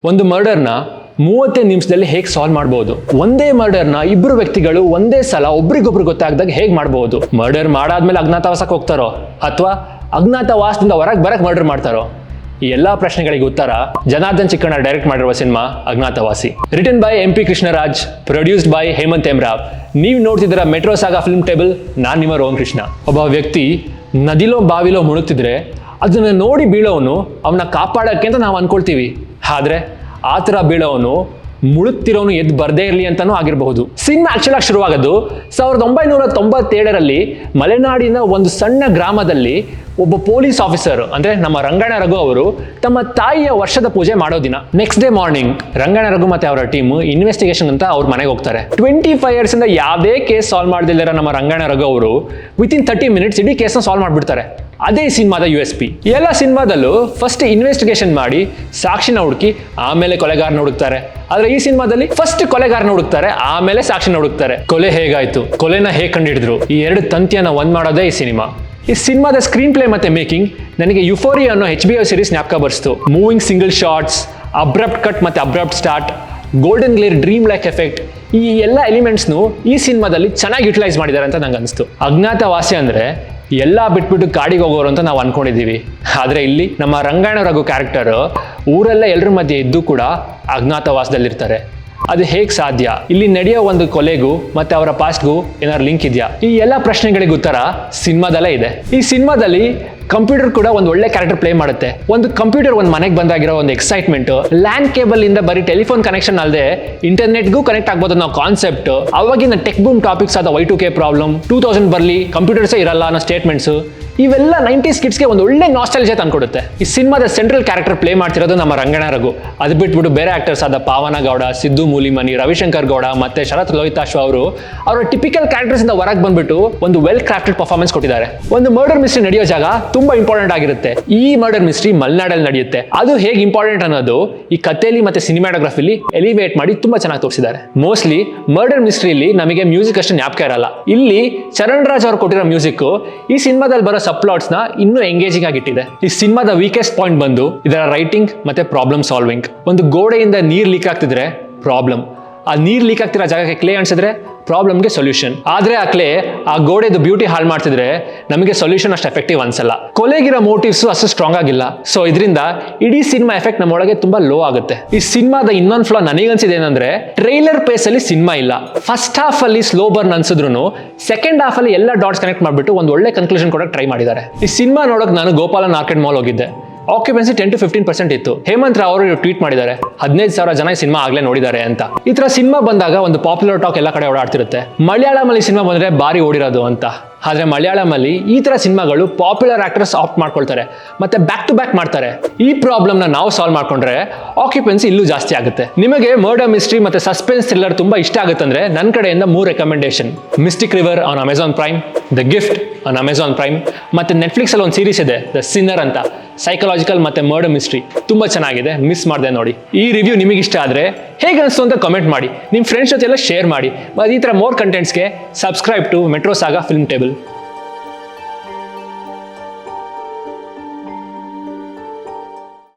ಒಂದು ಮರ್ಡರ್ನ 30 ನಿಮಿಷದಲ್ಲಿ ಹೇಗೆ ಸಾಲ್ವ್ ಮಾಡಬಹುದು? ಒಂದೇ ಮರ್ಡರ್ನ ಇಬ್ಬರು ವ್ಯಕ್ತಿಗಳು ಒಂದೇ ಸಲ ಒಬ್ರಿಗೊಬ್ರು ಗೊತ್ತಾಗದಾಗ ಹೇಗೆ ಮಾಡಬಹುದು? ಮರ್ಡರ್ ಮಾಡಾದ್ಮೇಲೆ ಅಜ್ಞಾತವಾಸಕ್ಕೆ ಹೋಗ್ತಾರೋ ಅಥವಾ ಅಜ್ಞಾತವಾಸದಿಂದ ಹೊರಗೆ ಬರಕ್ಕೆ ಮರ್ಡರ್ ಮಾಡ್ತಾರೋ? ಈ ಎಲ್ಲಾ ಪ್ರಶ್ನೆಗಳಿಗೆ ಉತ್ತರ ಜನಾರ್ದನ್ ಚಿಕ್ಕಣ್ಣ ಡೈರೆಕ್ಟ್ ಮಾಡಿರುವ cinema Agnyathavasi. Written by MP Krishnaraj, produced by Hemanth Hemrao. ನೀವು ನೋಡ್ತಿದ್ದೀರಾ ಮೆಟ್ರೋ ಸಾಗಾ ಫಿಲ್ಮ್ ಟೇಬಲ್. ನಾನು ನಿಮ್ಮ ರೋಹನ್ ಕೃಷ್ಣ. ಒಬ್ಬ ವ್ಯಕ್ತಿ ನದಿಲೋ ಬಾವಿಲೋ ಮುಳುಗ್ತಿದ್ರೆ ಅದನ್ನ ನೋಡಿ ಬೀಳೋವನು ಅವನ್ನ ಕಾಪಾಡಕ್ಕೆ ಅಂತ ನಾವು ಅನ್ಕೊಳ್ತೀವಿ. ಆದ್ರೆ ಆ ಥರ ಬೀಳೋವನು ಮುಳುಗ್ತಿರೋನು ಎದ್ದು ಬರ್ದೇ ಇರಲಿ ಅಂತಾನೂ ಆಗಿರಬಹುದು. ಸಿನಿಮಾ ಆಕ್ಚುಲ್ ಆಗಿ ಶುರುವಾಗೋದು 1997ರಲ್ಲಿ ಮಲೆನಾಡಿನ ಒಂದು ಸಣ್ಣ ಗ್ರಾಮದಲ್ಲಿ ಒಬ್ಬ ಪೊಲೀಸ್ ಆಫೀಸರ್ ಅಂದ್ರೆ ನಮ್ಮ ರಂಗಣ್ಣ ರಘು ಅವರು ತಮ್ಮ ತಾಯಿಯ ವರ್ಷದ ಪೂಜೆ ಮಾಡೋ ದಿನ. Next day morning Ranganna Raghu ಮತ್ತೆ ಅವರ ಟೀಮ್ ಇನ್ವೆಸ್ಟಿಗೇಷನ್ ಅಂತ ಅವ್ರ ಮನೆಗೆ ಹೋಗ್ತಾರೆ. 25 years ಇಂದ ಯಾವುದೇ ಕೇಸ್ ಸಾಲ್ವ್ ಮಾಡ್ದಿಲ್ಲ ನಮ್ಮ ರಂಗಣ್ಣ ರಘು ಅವರು ವಿತಿನ್ 30 minutes ಇಡೀ ಕೇಸ್ನ ಸಾಲ್ವ್ ಮಾಡ್ಬಿಡ್ತಾರೆ. ಅದೇ ಸಿನಿಮಾದ USP. ಎಲ್ಲ ಸಿನಿಮಾದಲ್ಲೂ ಫಸ್ಟ್ ಇನ್ವೆಸ್ಟಿಗೇಷನ್ ಮಾಡಿ ಸಾಕ್ಷಿನ ಹುಡುಕಿ ಆಮೇಲೆ ಕೊಲೆಗಾರನ ಹುಡುಕ್ತಾರೆ. ಆದ್ರೆ ಈ ಸಿನಿಮಾದಲ್ಲಿ ಫಸ್ಟ್ ಕೊಲೆಗಾರನ ಹುಡುಕ್ತಾರೆ ಆಮೇಲೆ ಸಾಕ್ಷಿನ ಹುಡುಕ್ತಾರೆ. ಕೊಲೆ ಹೇಗಾಯ್ತು, ಕೊಲೆನ ಹೇಗೆ ಕಂಡಿಡಿದ್ರು, ಈ ಎರಡು ತಂತಿಯನ್ನ ಒಂದ್ ಮಾಡೋದೇ ಈ ಸಿನಿಮಾ. ಈ ಸಿನಿಮಾದ ಸ್ಕ್ರೀನ್ ಪ್ಲೇ ಮತ್ತೆ ಮೇಕಿಂಗ್ ನನಗೆ ಯುಫೋರಿಯಾ ಅನ್ನೋ HBO ಸೀರೀಸ್ ಜ್ಞಾಪಕ ಬರ್ಸ್ತು. Moving single shots, abrupt cut ಮತ್ತೆ abrupt start, golden glare dream like effect, ಈ ಎಲ್ಲ ಎಲಿಮೆಂಟ್ಸ್ನು ಈ ಸಿನಿಮಾದಲ್ಲಿ ಚೆನ್ನಾಗಿ ಯುಟಿಲೈಸ್ ಮಾಡಿದ್ದಾರೆ ಅಂತ ನಂಗೆ ಅನಿಸ್ತು. ಅಜ್ಞಾತವಾಸಿ ಅಂದ್ರೆ ಎಲ್ಲ ಬಿಟ್ಬಿಟ್ಟು ಕಾಡಿಗೆ ಹೋಗೋರು ಅಂತ ನಾವು ಅನ್ಕೊಂಡಿದ್ದೀವಿ. ಆದ್ರೆ ಇಲ್ಲಿ ನಮ್ಮ ರಂಗಣ್ಣ ರಘು ಕ್ಯಾರೆಕ್ಟರ್ ಊರೆಲ್ಲ ಎಲ್ಲರ ಮಧ್ಯೆ ಇದ್ದು ಕೂಡ ಅಜ್ಞಾತವಾಸದಲ್ಲಿರ್ತಾರೆ. ಅದು ಹೇಗೆ ಸಾಧ್ಯ? ಇಲ್ಲಿ ನಡೆಯೋ ಒಂದು ಕೊಲೆಗೂ ಮತ್ತೆ ಅವರ ಪಾಸ್ಟ್ಗೂ ಏನಾದ್ರು ಲಿಂಕ್ ಇದೆಯಾ? ಈ ಎಲ್ಲ ಪ್ರಶ್ನೆಗಳಿಗೆ ಉತ್ತರ ಸಿನಿಮಾದಲ್ಲೇ ಇದೆ. ಈ ಸಿನಿಮಾದಲ್ಲಿ ಕಂಪ್ಯೂಟರ್ ಕೂಡ ಒಂದು ಒಳ್ಳೆ ಕ್ಯಾರೆಕ್ಟರ್ ಪ್ಲೇ ಮಾಡುತ್ತೆ. ಒಂದು ಕಂಪ್ಯೂಟರ್ ಒಂದು ಮನೆಗೆ ಬಂದಾಗಿರೋ ಒಂದು ಎಕ್ಸೈಟ್ಮೆಂಟ್, ಲ್ಯಾಂಡ್ ಕೇಬಲ್ ಇಂದ ಬರೀ ಟೆಲಿಫೋನ್ ಕನೆಕ್ಷನ್ ಅಲ್ಲದೆ ಇಂಟರ್ನೆಟ್ಗೂ ಕನೆಕ್ಟ್ ಆಗ್ಬೋದು ಅನ್ನೋ ಕಾನ್ಸೆಪ್ಟ್, ಅವಾಗಿನ ಟೆಕ್ ಬೂಮ್ ಟಾಪಿಕ್ಸ್ ಆದ Y2K ಪ್ರಾಬ್ಲಮ್, 2000 ಬರಲಿ ಕಂಪ್ಯೂಟರ್ಸೇ ಇರಲ್ಲ ಅನ್ನೋ ಸ್ಟೇಟ್ಮೆಂಟ್ಸ್, ಇವೆಲ್ಲ 90s ಕಿಡ್ಸ್ಗೆ ಒಂದು ಒಳ್ಳೆ ನಾಸ್ಟಾಲಜಿಯಾ ತಂದ್ಕೊಡುತ್ತೆ. ಈ ಸಿನಿಮಾದ ಸೆಂಟ್ರಲ್ ಕ್ಯಾರೆಕ್ಟರ್ ಪ್ಲೇ ಮಾಡ್ತಿರೋದು ನಮ್ಮ ರಂಗಣ್ಣ ರಘು. ಅದು ಬಿಟ್ಬಿಟ್ಟು ಬೇರೆ ಆಕ್ಟರ್ಸ್ ಆದ ಪಾವನ ಗೌಡ, ಸಿದ್ದು ಮೂಲಿಮನಿ, ರವಿಶಂಕರ್ ಗೌಡ ಮತ್ತೆ ಶರತ್ ಲೋಹಿತಾಶ್ವ ಅವರು ಅವರ ಟಿಪಿಕಲ್ ಕ್ಯಾರೆಕ್ಟರ್ಸ್ ಇಂದ ಹೊರಗೆ ಬಂದ್ಬಿಟ್ಟು ಒಂದು ವೆಲ್ ಕ್ರಾಫ್ಟೆಡ್ ಪರ್ಫಾರ್ಮೆನ್ಸ್ ಕೊಟ್ಟಿದ್ದಾರೆ. ಒಂದು ಮರ್ಡರ್ ಮಿಸ್ಟ್ರಿ ನಡೆಯೋ ಜಾಗ ತುಂಬಾ ಇಂಪಾರ್ಟೆಂಟ್ ಆಗಿರುತ್ತೆ. ಈ ಮರ್ಡರ್ ಮಿಸ್ಟ್ರಿ ಮಲೆನಾಡಲ್ಲಿ ನಡೆಯುತ್ತೆ. ಅದು ಹೇಗೆ ಇಂಪಾರ್ಟೆಂಟ್ ಅನ್ನೋದು ಈ ಕಥೆಯಲ್ಲಿ ಮತ್ತೆ ಸಿನಿಮಾಟೋಗ್ರಫಿಲಿ ಎಲಿವೇಟ್ ಮಾಡಿ ತುಂಬಾ ಚೆನ್ನಾಗಿ ತೋರಿಸಿದ್ದಾರೆ. ಮೋಸ್ಟ್ಲಿ ಮರ್ಡರ್ ಮಿಸ್ಟ್ರಿಲಿ ನಮಗೆ ಮ್ಯೂಸಿಕ್ ಅಷ್ಟು ಜ್ಞಾಪಕ ಇರಲ್ಲ. ಇಲ್ಲಿ ಚರಣ್ ರಾಜ್ ಅವರು ಕೊಟ್ಟಿರೋ ಮ್ಯೂಸಿಕ್ ಈ ಸಿನಿಮಾದಲ್ಲಿ ಬರೋ ಸಬ್ಪ್ಲಾಟ್ಸ್ ನ ಇನ್ನೂ ಎಂಗೇಜಿಂಗ್ ಆಗಿಟ್ಟಿದೆ. ಈ ಸಿನಿಮಾದ ವೀಕೆಸ್ಟ್ ಪಾಯಿಂಟ್ ಬಂದು ಇದರ ರೈಟಿಂಗ್ ಮತ್ತೆ ಪ್ರಾಬ್ಲಮ್ ಸಾಲ್ವಿಂಗ್. ಒಂದು ಗೋಡೆಯಿಂದ ನೀರ್ ಲೀಕ್ ಆಗ್ತಿದ್ರೆ ಪ್ರಾಬ್ಲಮ್, ಆ ನೀರ್ ಲೀಕ್ ಆಗ್ತಿರೋ ಜಾಗಕ್ಕೆ ಕ್ಲೇ ಅನ್ಸಿದ್ರೆ ಪ್ರಾಬ್ಲಮ್ಗೆ ಸೊಲ್ಯೂಷನ್. ಆದ್ರೆ ಆ ಕ್ಲೇ ಆ ಗೋಡೆದು ಬ್ಯೂಟಿ ಹಾಳು ಮಾಡ್ತಿದ್ರೆ ನಮಗೆ ಸೊಲ್ಯೂಷನ್ ಅಷ್ಟು ಎಫೆಕ್ಟಿವ್ ಅನ್ಸಲ್ಲ. ಕೊಲೆಗಿರೋ ಮೋಟಿವ್ಸ್ ಅಷ್ಟು ಸ್ಟ್ರಾಂಗ್ ಆಗಿಲ್ಲ. ಸೊ ಇದರಿಂದ ಇಡೀ ಸಿನಿಮಾ ಎಫೆಕ್ಟ್ ನಮ್ಮೊಳಗೆ ತುಂಬಾ ಲೋ ಆಗುತ್ತೆ. ಈ ಸಿನಿಮಾದ ಇನ್ನೊಂದು ಫ್ಲಾ ನನಗನ್ಸಿದೆ ಏನಂದ್ರೆ ಟ್ರೈಲರ್ ಪೇಸ್ ಅಲ್ಲಿ ಸಿನಿಮಾ ಇಲ್ಲ. ಫಸ್ಟ್ ಹಾಫ್ ಅಲ್ಲಿ ಸ್ಲೋ ಬರ್ನ್ ಅನ್ಸಿದ್ರು ಸೆಕೆಂಡ್ ಹಾಫ್ ಅಲ್ಲಿ ಎಲ್ಲ ಡಾಟ್ಸ್ ಕನೆಕ್ಟ್ ಮಾಡ್ಬಿಟ್ಟು ಒಂದು ಒಳ್ಳೆ ಕನ್ಕ್ಲೂಷನ್ ಕೊಡಕ್ಕೆ ಟ್ರೈ ಮಾಡಿದ್ದಾರೆ. ಈ ಸಿನಿಮಾ ನೋಡಕ್ ನಾನು ಗೋಪಾಲನ್ ಆರ್ಕೆಡ್ ಮಾಲ್ ಹೋಗಿದ್ದೆ. ಆಕ್ಯುಪೆನ್ಸಿ 10 to 15% ಇತ್ತು. ಹೇಮಂತ್ ರಾವ್ ಅವರು ಟ್ವೀಟ್ ಮಾಡಿದ್ದಾರೆ 15,000 ಜನ ಈ ಸಿನಿಮಾ ಆಗ್ಲೇ ನೋಡಿದ್ದಾರೆ ಅಂತ. ಈ ತರ ಸಿನಿಮಾ ಬಂದಾಗ ಒಂದು ಪಾಪ್ಯುಲರ್ ಟಾಕ್ ಎಲ್ಲ ಕಡೆ ಓಡಾಡ್ತಿರುತ್ತೆ, ಮಲಯಾಳಮಲ್ಲಿ ಸಿನಿಮಾ ಬಂದ್ರೆ ಬಾರಿ ಓಡಿರೋದು ಅಂತ. ಆದ್ರೆ ಮಲಯಾಳಮಲ್ಲಿ ಈ ತರ ಸಿನಿಮಾಗಳು ಪಾಪ್ಯುಲರ್ ಆಕ್ಟರ್ಸ್ ಆಪ್ಟ್ ಮಾಡ್ಕೊಳ್ತಾರೆ ಮತ್ತೆ ಬ್ಯಾಕ್ ಟು ಬ್ಯಾಕ್ ಮಾಡ್ತಾರೆ. ಈ ಪ್ರಾಬ್ಲಮ್ ನ ನಾವು ಸಾಲ್ವ್ ಮಾಡ್ಕೊಂಡ್ರೆ ಆಕ್ಯುಪೆನ್ಸಿ ಇಲ್ಲೂ ಜಾಸ್ತಿ ಆಗುತ್ತೆ. ನಿಮಗೆ ಮರ್ಡರ್ ಮಿಸ್ಟ್ರಿ ಮತ್ತೆ ಸಸ್ಪೆನ್ಸ್ ಥ್ರಿಲ್ಲರ್ ತುಂಬಾ ಇಷ್ಟ ಆಗುತ್ತಂದ್ರೆ ನನ್ನ ಕಡೆಯಿಂದ 3 recommendation. Mistake river on Amazon prime, the gift on Amazon prime, ಮತ್ತೆ ನೆಟ್ಫ್ಲಿಕ್ಸ್ ಅಲ್ಲಿ ಒಂದು ಸೀರೀಸ್ ಇದೆ ದ ಸಿನ್ನರ್ ಅಂತ, ಸೈಕಲಾಜಿಕಲ್ ಮತ್ತೆ ಮರ್ಡರ್ ಮಿಸ್ಟ್ರಿ. ತುಂಬಾ ಚೆನ್ನಾಗಿದೆ, ಮಿಸ್ ಮಾಡದೆ ನೋಡಿ. ಈ ರಿವ್ಯೂ ನಿಮಗೆ ಇಷ್ಟ ಆದ್ರೆ ಹೇಗೆ ಅನಿಸ್ತು ಅಂತ ಕಮೆಂಟ್ ಮಾಡಿ, ನಿಮ್ಮ ಫ್ರೆಂಡ್ಸ್ ಜೊತೆ ಎಲ್ಲ ಶೇರ್ ಮಾಡಿ. ಮತ್ತೆ ಈ ತರ ಮೋರ್ ಕಂಟೆಂಟ್ಸ್ಗೆ subscribe to Metro Saga Film table.